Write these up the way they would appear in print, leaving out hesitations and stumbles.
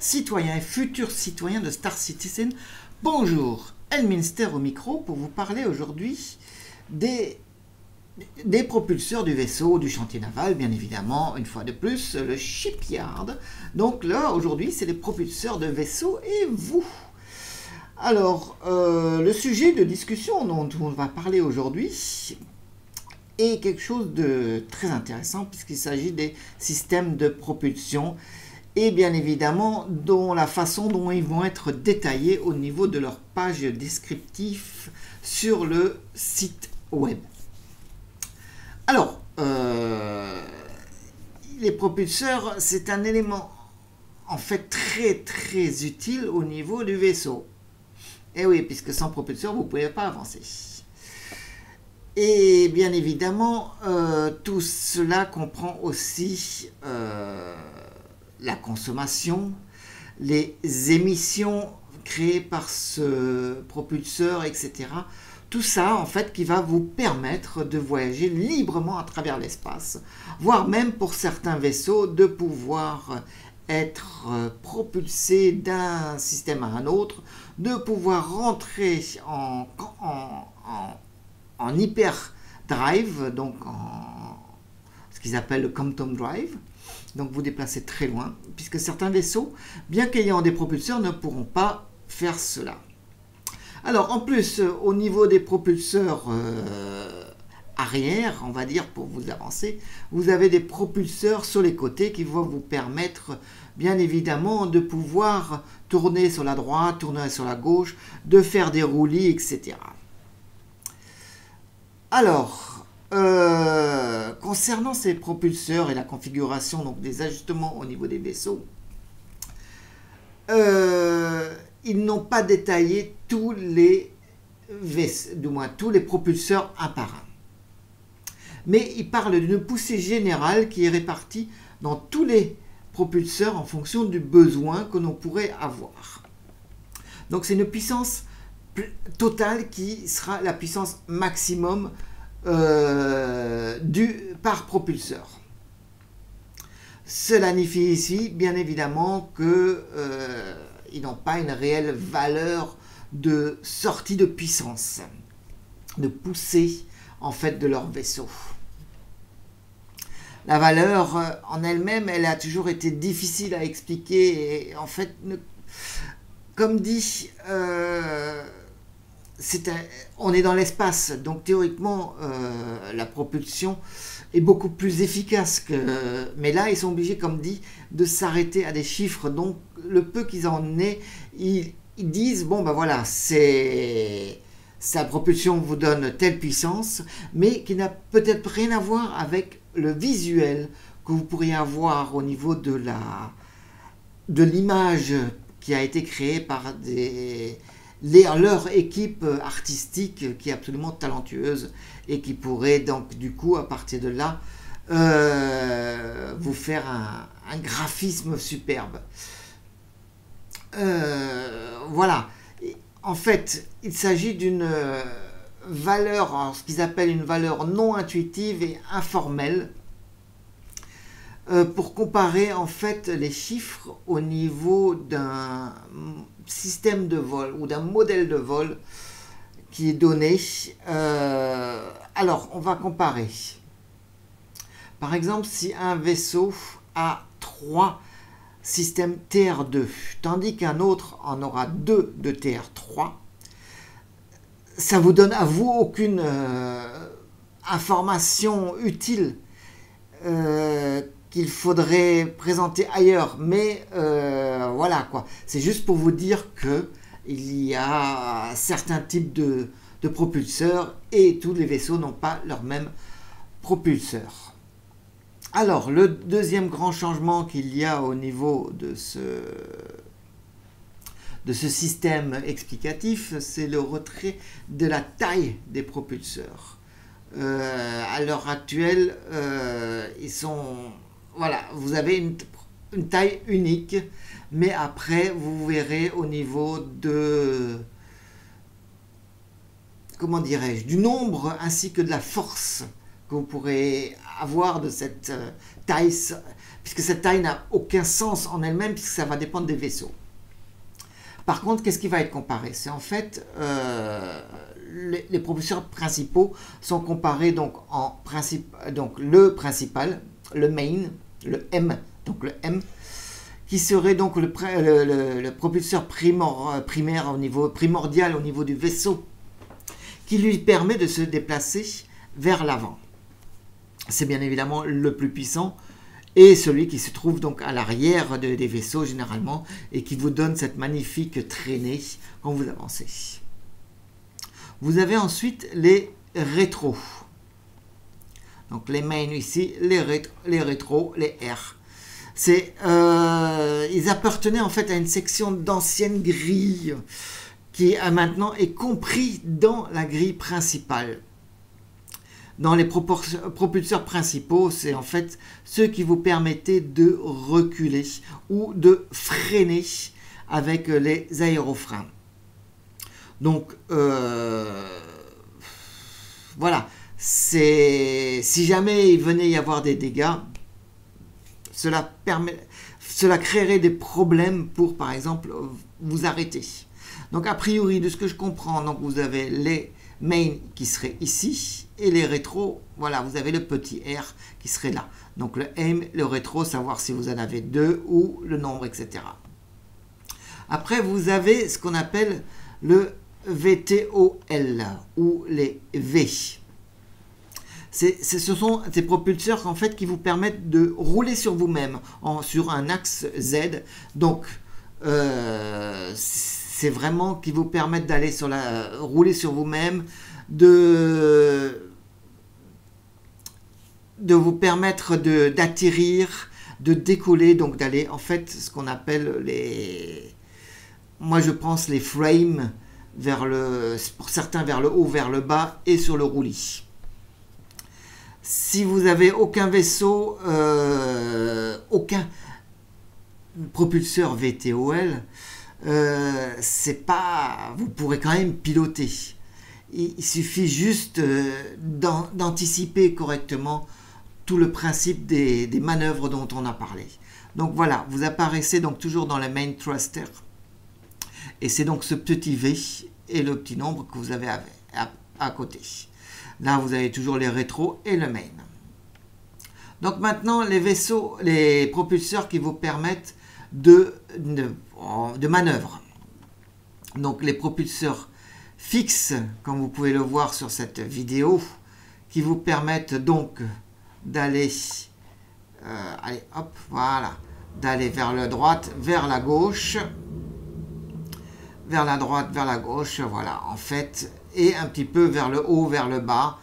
citoyens et futurs citoyens de Star Citizen. Bonjour, Elminster au micro pour vous parler aujourd'hui des propulseurs du vaisseau, du chantier naval, bien évidemment, une fois de plus, le shipyard. Donc là, aujourd'hui, c'est les propulseurs de vaisseau et vous. Alors, le sujet de discussion dont on va parler aujourd'hui est quelque chose de très intéressant puisqu'il s'agit des systèmes de propulsion et bien évidemment dont la façon dont ils vont être détaillés au niveau de leur page descriptive sur le site web. Alors, les propulseurs, c'est un élément en fait très utile au niveau du vaisseau. Et oui, puisque sans propulseur, vous ne pouvez pas avancer. Et bien évidemment, tout cela comprend aussi la consommation, les émissions créées par ce propulseur, etc. Tout ça, en fait, qui va vous permettre de voyager librement à travers l'espace, voire même pour certains vaisseaux de pouvoir être propulsé d'un système à un autre, de pouvoir rentrer en hyperdrive, donc en ce qu'ils appellent le Quantum Drive, donc vous déplacez très loin, puisque certains vaisseaux, bien qu'ayant des propulseurs, ne pourront pas faire cela. Alors en plus, au niveau des propulseurs arrière, on va dire, pour vous avancer, vous avez des propulseurs sur les côtés qui vont vous permettre bien évidemment de pouvoir tourner sur la droite, tourner sur la gauche, de faire des roulis, etc. Alors, concernant ces propulseurs et la configuration, donc des ajustements au niveau des vaisseaux, ils n'ont pas détaillé tous les vaisseaux, du moins tous les propulseurs un par un. Mais ils parlent d'une poussée générale qui est répartie dans tous les propulseurs en fonction du besoin que l'on pourrait avoir. Donc c'est une puissance totale qui sera la puissance maximum par propulseur. Cela signifie bien évidemment qu'ils n'ont pas une réelle valeur de sortie de puissance, de poussée en fait de leur vaisseau. La valeur en elle-même, elle a toujours été difficile à expliquer et en fait, comme dit, on est dans l'espace, donc théoriquement la propulsion est beaucoup plus efficace mais là ils sont obligés, comme dit, de s'arrêter à des chiffres. Donc le peu qu'ils en aient, ils disent bon ben voilà, sa propulsion vous donne telle puissance, mais qui n'a peut-être rien à voir avec le visuel que vous pourriez avoir au niveau de l'image qui a été créée par leur équipe artistique qui est absolument talentueuse et qui pourrait donc du coup à partir de là vous faire un graphisme superbe. Voilà. En fait, il s'agit d'une valeur, ce qu'ils appellent une valeur non intuitive et informelle, pour comparer en fait les chiffres au niveau d'un système de vol ou d'un modèle de vol qui est donné. Alors, on va comparer. Par exemple, si un vaisseau a 3 système TR2, tandis qu'un autre en aura 2 de TR3, ça vous donne à vous aucune information utile qu'il faudrait présenter ailleurs. Mais voilà quoi, c'est juste pour vous dire que il y a certains types de propulseurs et tous les vaisseaux n'ont pas leur même propulseur. Alors, le deuxième grand changement qu'il y a au niveau de ce système explicatif, c'est le retrait de la taille des propulseurs. À l'heure actuelle, voilà, vous avez une taille unique, mais après, vous verrez au niveau comment dirais-je, du nombre ainsi que de la force que vous pourrez avoir de cette taille, puisque cette taille n'a aucun sens en elle-même, puisque ça va dépendre des vaisseaux. Par contre, qu'est-ce qui va être comparé? C'est en fait les propulseurs principaux sont comparés donc en principe, donc le principal, le main, le M, donc le M, qui serait donc le propulseur primaire au niveau primordial au niveau du vaisseau, qui lui permet de se déplacer vers l'avant. C'est bien évidemment le plus puissant et celui qui se trouve donc à l'arrière des vaisseaux généralement et qui vous donne cette magnifique traînée quand vous avancez. Vous avez ensuite les rétros. Donc les mains ici, les rétros, les R. Ils appartenaient en fait à une section d'anciennes grilles qui maintenant est compris dans la grille principale. Dans les propulseurs principaux, c'est en fait ceux qui vous permettaient de reculer ou de freiner avec les aérofreins. Donc, voilà, si jamais il venait y avoir des dégâts, cela créerait des problèmes pour, par exemple, vous arrêter. Donc, a priori, de ce que je comprends, donc vous avez les main qui seraient ici, et les rétros, voilà, vous avez le petit R qui serait là. Donc, le aim, le rétro, savoir si vous en avez deux ou le nombre, etc. Après, vous avez ce qu'on appelle le VTOL ou les V. Ce sont des propulseurs en fait qui vous permettent de rouler sur vous-même sur un axe Z. Donc c'est vraiment qui vous permettent d'aller rouler sur vous-même, de vous permettre d'atterrir, de décoller, donc d'aller en fait ce qu'on appelle moi je pense les frames pour certains vers le haut, vers le bas et sur le roulis. Si vous n'avez aucun vaisseau, aucun propulseur VTOL, vous pourrez quand même piloter. Il suffit juste d'anticiper correctement tout le principe des manœuvres dont on a parlé. Donc voilà, vous apparaissez donc toujours dans le main thruster. Et c'est donc ce petit V et le petit nombre que vous avez à côté. Là, vous avez toujours les rétros et le main. Donc maintenant, les propulseurs qui vous permettent de manœuvre. Donc les propulseurs fixes, comme vous pouvez le voir sur cette vidéo, qui vous permettent donc d'aller, d'aller vers la droite, vers la gauche, vers la droite, vers la gauche, voilà, en fait, et un petit peu vers le haut, vers le bas.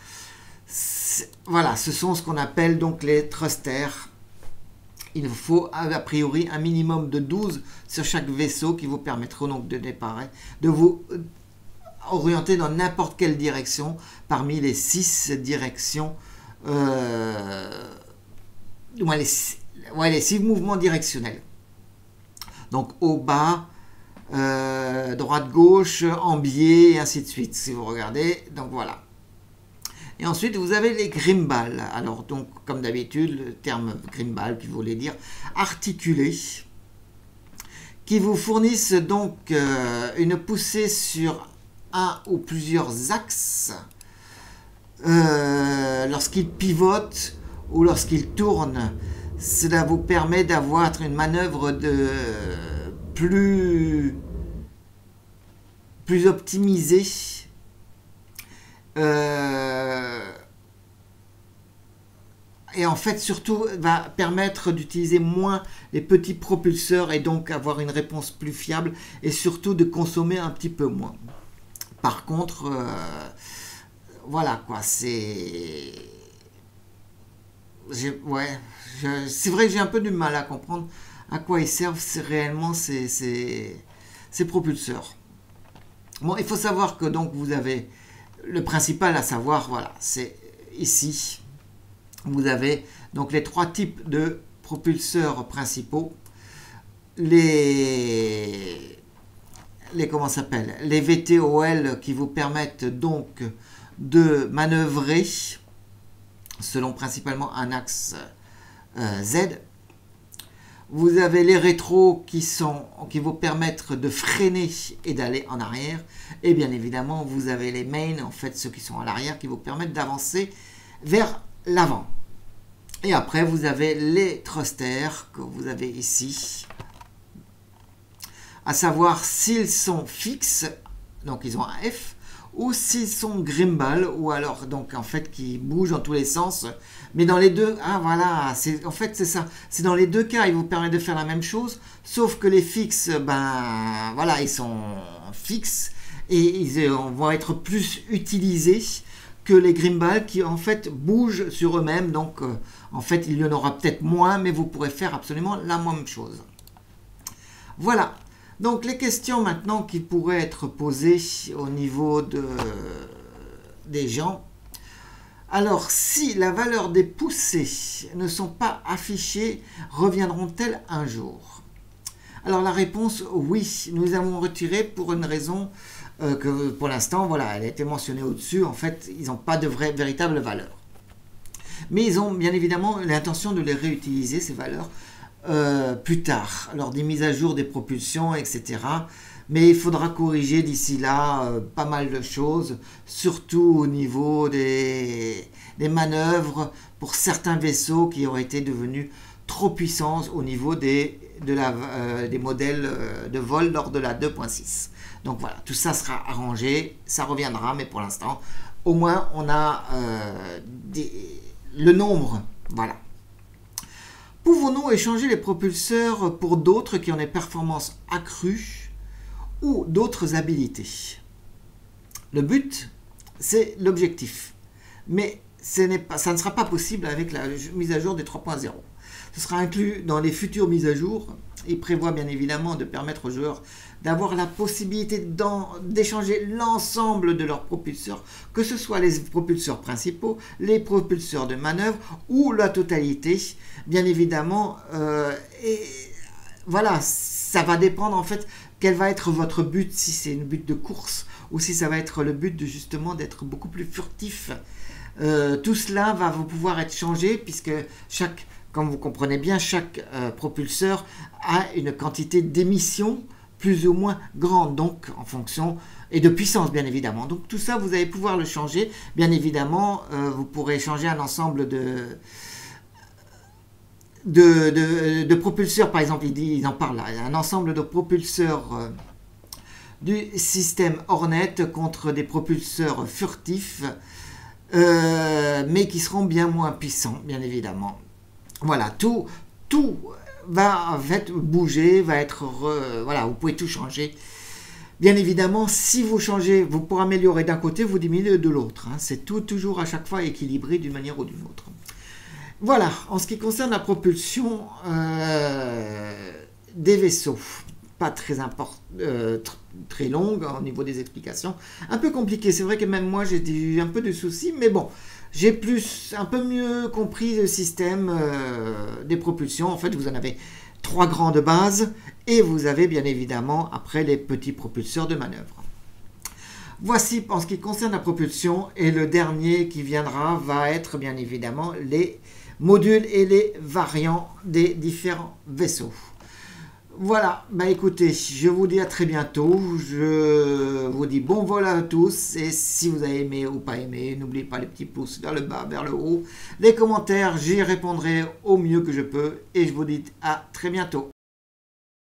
Voilà, ce sont ce qu'on appelle donc les thrusters. Il faut a priori un minimum de 12 sur chaque vaisseau qui vous permettront donc de déparer, de vous orienter dans n'importe quelle direction parmi les 6 directions, les 6 mouvements directionnels. Donc au bas, droite, gauche, en biais, et ainsi de suite, si vous regardez. Donc voilà. Et ensuite, vous avez les gimbals. Alors, donc, comme d'habitude, le terme gimbal qui voulait dire articulé, qui vous fournissent donc une poussée sur un ou plusieurs axes lorsqu'ils pivotent ou lorsqu'ils tournent. Cela vous permet d'avoir une manœuvre plus optimisée. Et en fait surtout va permettre d'utiliser moins les petits propulseurs et donc avoir une réponse plus fiable et surtout de consommer un petit peu moins. Par contre voilà quoi, c'est vrai que j'ai un peu du mal à comprendre à quoi ils servent réellement ces propulseurs. Bon, il faut savoir que donc vous avez le principal à savoir, voilà, c'est ici. Vous avez donc les 3 types de propulseurs principaux. Les VTOL qui vous permettent donc de manœuvrer selon principalement un axe Z. Vous avez les rétros qui vous permettent de freiner et d'aller en arrière. Et bien évidemment, vous avez les mains, en fait, ceux qui sont à l'arrière, qui vous permettent d'avancer vers l'avant. Et après, vous avez les thrusters que vous avez ici. À savoir s'ils sont fixes, donc ils ont un F, ou s'ils sont gimbal, ou alors donc en fait qui bougent dans tous les sens. Mais dans les deux, ah voilà, en fait c'est ça. C'est dans les deux cas, ils vous permettent de faire la même chose, sauf que les fixes, ben voilà, ils sont fixes et ils vont être plus utilisés que les gimbal qui en fait bougent sur eux-mêmes. Donc en fait il y en aura peut-être moins, mais vous pourrez faire absolument la même chose. Voilà. Donc les questions maintenant qui pourraient être posées au niveau des gens. Alors si la valeur des poussées ne sont pas affichées, reviendront-elles un jour? Alors la réponse, oui, nous avons retiré pour une raison que pour l'instant, voilà, elle a été mentionnée au-dessus, en fait ils n'ont pas de véritable valeur. Mais ils ont bien évidemment l'intention de les réutiliser, ces valeurs, plus tard, lors des mises à jour des propulsions, etc. Mais il faudra corriger d'ici là pas mal de choses, surtout au niveau des manœuvres pour certains vaisseaux qui auraient été devenus trop puissants au niveau des modèles de vol lors de la 2.6. Donc voilà, tout ça sera arrangé, ça reviendra, mais pour l'instant, au moins on a le nombre, voilà. Pouvons-nous échanger les propulseurs pour d'autres qui ont des performances accrues ou d'autres habilités? Le but, c'est l'objectif. Mais ça ne sera pas possible avec la mise à jour des 3.0. Ce sera inclus dans les futures mises à jour. Il prévoit bien évidemment de permettre aux joueurs d'avoir la possibilité d'échanger l'ensemble de leurs propulseurs, que ce soit les propulseurs principaux, les propulseurs de manœuvre ou la totalité, bien évidemment. Et voilà, ça va dépendre en fait quel va être votre but, si c'est une but de course ou si ça va être le but de justement d'être beaucoup plus furtif. Tout cela va pouvoir être changé puisque comme vous comprenez bien, chaque propulseur a une quantité d'émissions plus ou moins grande, donc en fonction, et de puissance bien évidemment. Donc tout ça, vous allez pouvoir le changer. Bien évidemment, vous pourrez changer un ensemble de propulseurs, par exemple, il en parle là, un ensemble de propulseurs du système Hornet contre des propulseurs furtifs, mais qui seront bien moins puissants, bien évidemment. Voilà, tout va en fait bouger, va être voilà, vous pouvez tout changer. Bien évidemment, si vous changez, vous pour améliorer d'un côté, vous diminuez de l'autre. Hein. C'est toujours à chaque fois équilibré d'une manière ou d'une autre. Voilà, en ce qui concerne la propulsion des vaisseaux, pas très longue au niveau des explications, un peu compliqué. C'est vrai que même moi j'ai eu un peu de soucis, mais bon. J'ai un peu mieux compris le système des propulsions. En fait, vous en avez 3 grandes bases et vous avez bien évidemment après les petits propulseurs de manœuvre. Voici en ce qui concerne la propulsion et le dernier qui viendra va être bien évidemment les modules et les variants des différents vaisseaux. Voilà, bah écoutez, je vous dis à très bientôt, je vous dis bon vol à tous, et si vous avez aimé ou pas aimé, n'oubliez pas les petits pouces vers le bas, vers le haut, les commentaires, j'y répondrai au mieux que je peux, et je vous dis à très bientôt.